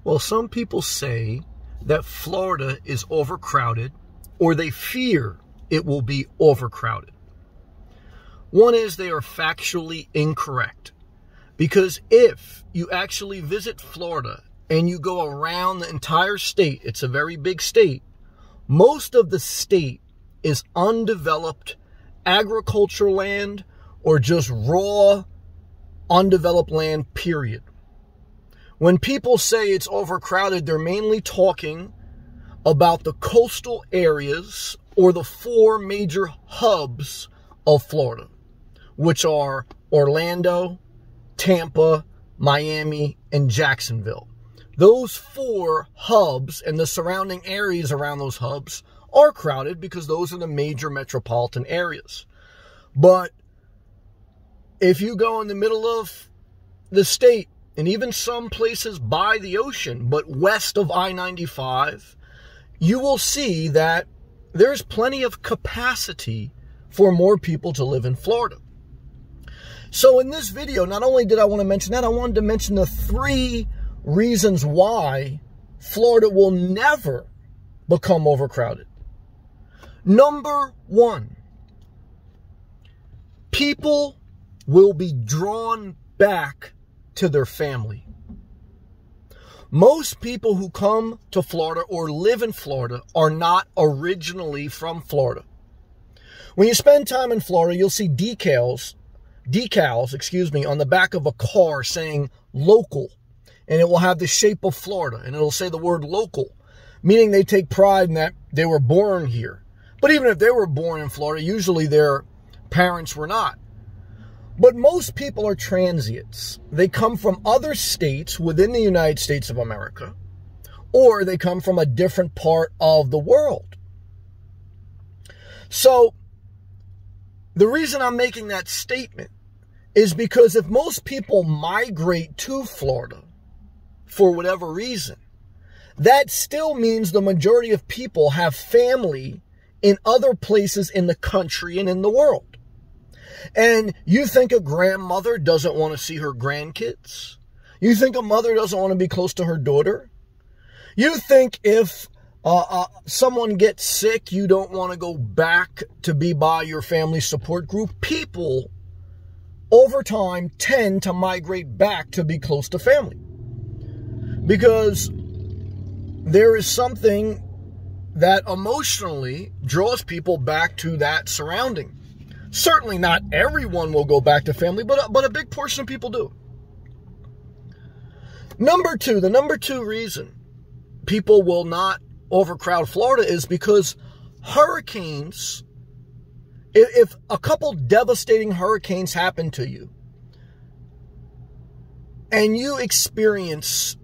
Well, some people say that Florida is overcrowded, or they fear it will be overcrowded. One is they are factually incorrect, because if you actually visit Florida and you go around the entire state, it's a very big state, most of the state is undeveloped agricultural land or just raw, undeveloped land, period. When people say it's overcrowded, they're mainly talking about the coastal areas or the 4 major hubs of Florida, which are Orlando, Tampa, Miami, and Jacksonville. Those 4 hubs and the surrounding areas around those hubs are crowded because those are the major metropolitan areas. But if you go in the middle of the state, and even some places by the ocean, but west of I-95, you will see that there's plenty of capacity for more people to live in Florida. So in this video, not only did I want to mention that, I wanted to mention the 3 reasons why Florida will never become overcrowded. Number 1, people will be drawn back to their family. Most people who come to Florida or live in Florida are not originally from Florida. When you spend time in Florida, you'll see decals, on the back of a car saying local, and it will have the shape of Florida, and it'll say the word local, meaning they take pride in that they were born here. But even if they were born in Florida, usually their parents were not. But most people are transients. They come from other states within the United States of America, or they come from a different part of the world. So the reason I'm making that statement is because if most people migrate to Florida for whatever reason, that still means the majority of people have family in other places in the country and in the world. And you think a grandmother doesn't want to see her grandkids? You think a mother doesn't want to be close to her daughter? You think if someone gets sick, you don't want to go back to be by your family support group? People, over time, tend to migrate back to be close to family. Because there is something that emotionally draws people back to that surrounding. Certainly not everyone will go back to family, but a big portion of people do. The number two reason people will not overcrowd Florida is because hurricanes, if a couple devastating hurricanes happen to you, and you experience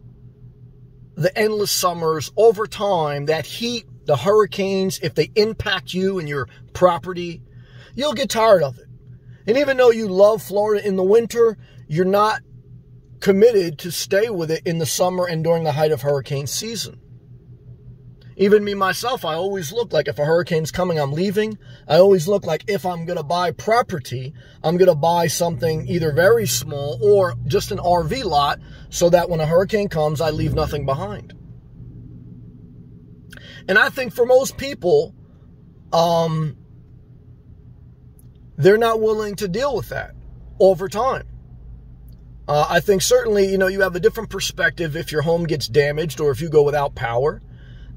the endless summers over time, that heat, the hurricanes, if they impact you and your property, you'll get tired of it. And even though you love Florida in the winter, you're not committed to stay with it in the summer and during the height of hurricane season. Even me, myself, I always look like if a hurricane's coming, I'm leaving. I always look like if I'm going to buy property, I'm going to buy something either very small or just an RV lot so that when a hurricane comes, I leave nothing behind. And I think for most people, they're not willing to deal with that over time. I think certainly, you have a different perspective if your home gets damaged or if you go without power.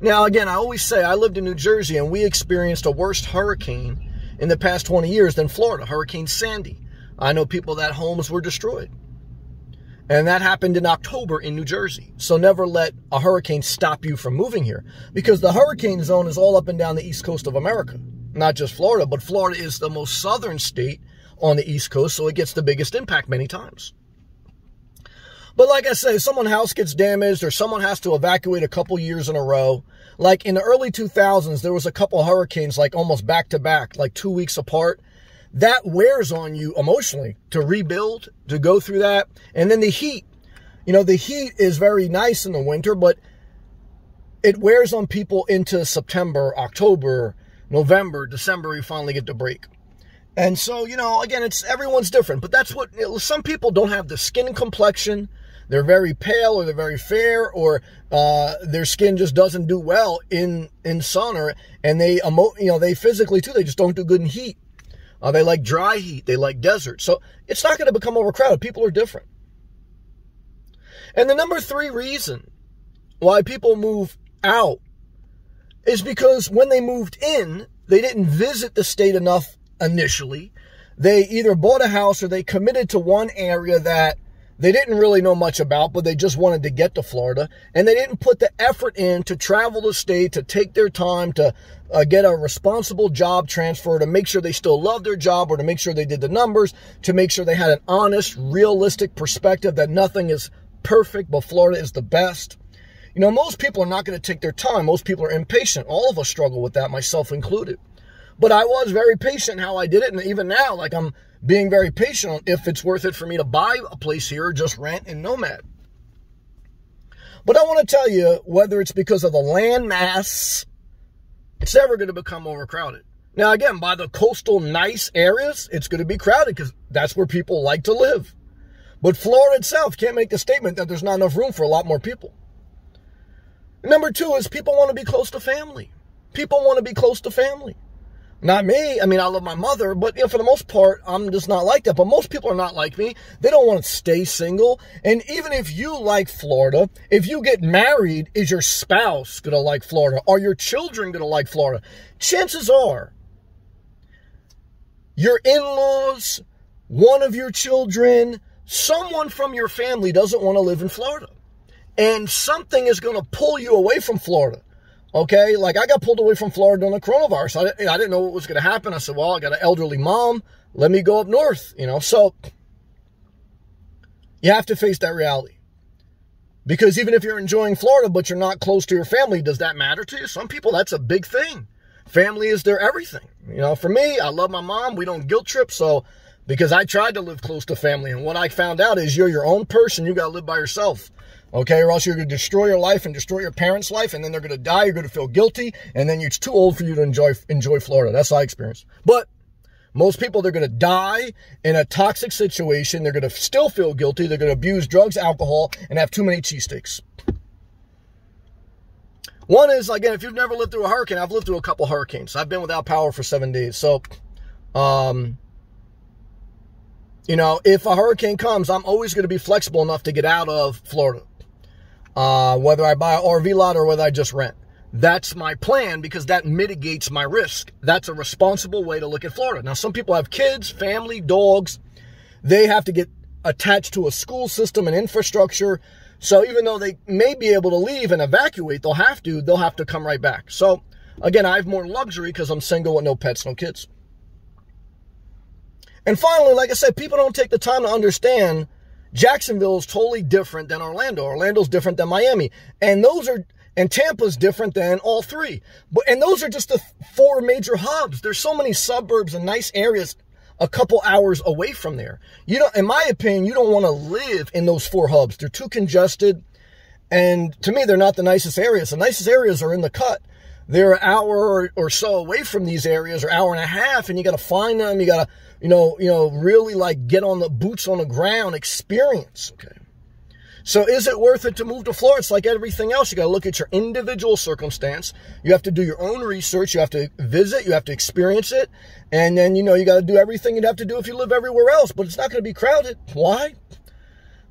Now, again, I always say I lived in New Jersey and we experienced a worse hurricane in the past 20 years than Florida, Hurricane Sandy. I know people that homes were destroyed. And that happened in October in New Jersey. So never let a hurricane stop you from moving here, because the hurricane zone is all up and down the East Coast of America. Not just Florida, but Florida is the most southern state on the East Coast, so it gets the biggest impact many times. But like I say, if someone's house gets damaged or someone has to evacuate a couple years in a row, like in the early 2000s, there was a couple hurricanes like almost back to back, like 2 weeks apart. That wears on you emotionally to rebuild, to go through that. And then the heat, the heat is very nice in the winter, but it wears on people into September, October, November, December, you finally get the break. And so, again, everyone's different, but that's what, some people don't have the skin complexion, they're very pale, or they're very fair, or their skin just doesn't do well in sun, and they physically too, they just don't do good in heat. They like dry heat, they like desert. So it's not going to become overcrowded. People are different. And the number 3 reason why people move out is because when they moved in, they didn't visit the state enough initially. They either bought a house or they committed to one area that they didn't really know much about, but they just wanted to get to Florida. And they didn't put the effort in to travel the state, to take their time, to get a responsible job transfer, to make sure they still love their job, or to make sure they did the numbers, to make sure they had an honest, realistic perspective that nothing is perfect, but Florida is the best. You know, most people are not going to take their time. Most people are impatient. All of us struggle with that, myself included. But I was very patient how I did it. And even now, like, I'm being very patient on if it's worth it for me to buy a place here or just rent and nomad. But I want to tell you, whether it's because of the land mass, it's never going to become overcrowded. Now, again, by the coastal nice areas, it's going to be crowded because that's where people like to live. But Florida itself can't make the statement that there's not enough room for a lot more people. Number 2 is people want to be close to family. People want to be close to family. Not me. I mean, I love my mother, but for the most part, I'm just not like that. But most people are not like me. They don't want to stay single. And even if you like Florida, if you get married, is your spouse going to like Florida? Are your children going to like Florida? Chances are, your in-laws, one of your children, someone from your family doesn't want to live in Florida. And something is going to pull you away from Florida. Okay, like I got pulled away from Florida during the coronavirus. I didn't know what was going to happen. I said, well, I got an elderly mom. Let me go up north, So you have to face that reality. Because even if you're enjoying Florida, but you're not close to your family, does that matter to you? Some people, that's a big thing. Family is their everything. For me, I love my mom. We don't guilt trip. So because I tried to live close to family. And what I found out is you're your own person. You got to live by yourself. Okay, or else you're going to destroy your life and destroy your parents' life, and then they're going to die, you're going to feel guilty, and then it's too old for you to enjoy Florida. That's my experience. But most people, they're going to die in a toxic situation. They're going to still feel guilty. They're going to abuse drugs, alcohol, and have too many cheesesteaks. One is, again, if you've never lived through a hurricane, I've lived through a couple hurricanes. I've been without power for 7 days. So, if a hurricane comes, I'm always going to be flexible enough to get out of Florida. Whether I buy an RV lot or whether I just rent. That's my plan because that mitigates my risk. That's a responsible way to look at Florida. Now, some people have kids, family, dogs. They have to get attached to a school system and infrastructure. So even though they may be able to leave and evacuate, they'll have to come right back. So again, I have more luxury because I'm single with no pets, no kids. And finally, like I said, people don't take the time to understand Jacksonville is totally different than Orlando. Orlando's different than Miami. And Tampa's different than all 3. And those are just the 4 major hubs. There's so many suburbs and nice areas a couple hours away from there. In my opinion, you don't want to live in those 4 hubs. They're too congested. And to me, they're not the nicest areas. The nicest areas are in the cut. They're an hour or so away from these areas, or hour and a half, and you got to find them. You got to, really like get on the boots on the ground experience. Okay. So is it worth it to move to Florida? It's like everything else. You got to look at your individual circumstance. You have to do your own research. You have to visit. You have to experience it. And then, you got to do everything you'd have to do if you live everywhere else. But it's not going to be crowded. Why?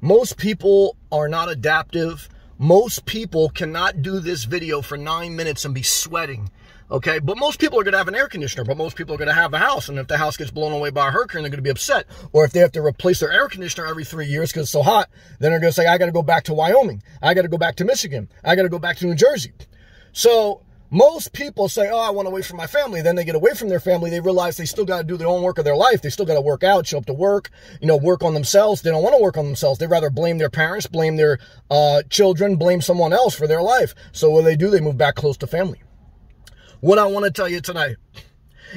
Most people are not adaptive. Most people cannot do this video for 9 minutes and be sweating. Okay, but most people are going to have an air conditioner, but most people are going to have a house. And if the house gets blown away by a hurricane, they're going to be upset. Or if they have to replace their air conditioner every 3 years because it's so hot, then they're going to say, I got to go back to Wyoming. I got to go back to Michigan. I got to go back to New Jersey. So most people say, oh, I want away from my family. Then they get away from their family. They realize they still got to do their own work of their life. They still got to work out, show up to work, work on themselves. They don't want to work on themselves. They'd rather blame their parents, blame their children, blame someone else for their life. So what do? They move back close to family. What I want to tell you tonight,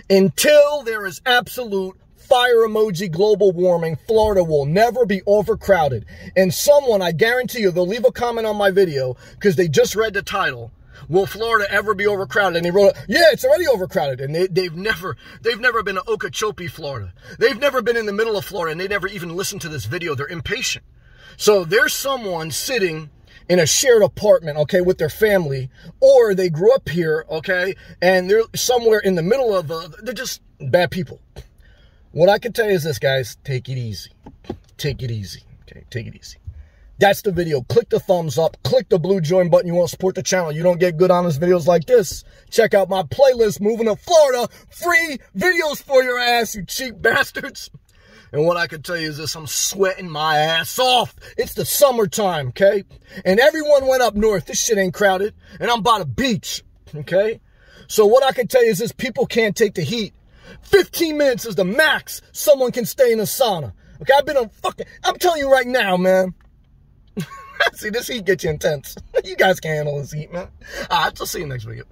until there is absolute fire emoji global warming, Florida will never be overcrowded. And someone, I guarantee you, they'll leave a comment on my video because they just read the title. Will Florida ever be overcrowded? And he wrote, yeah, it's already overcrowded. And they've never been to Okeechobee, Florida. They've never been in the middle of Florida, and they never even listened to this video. They're impatient. So there's someone sitting in a shared apartment, okay, with their family, or they grew up here, okay, and they're somewhere in the middle of they're just bad people. What I can tell you is this, guys, take it easy. Take it easy, okay, take it easy. That's the video. Click the thumbs up. Click the blue join button. You want to support the channel. You don't get good, honest videos like this. Check out my playlist, Moving to Florida. Free videos for your ass, you cheap bastards. And what I can tell you is this, I'm sweating my ass off. It's the summertime, okay? And everyone went up north. This shit ain't crowded. And I'm by the beach, okay? So what I can tell you is this, people can't take the heat. 15 minutes is the max someone can stay in a sauna. Okay, I'm telling you right now, man. See, this heat gets you intense. You guys can handle this heat, man. All right, I'll see you next video.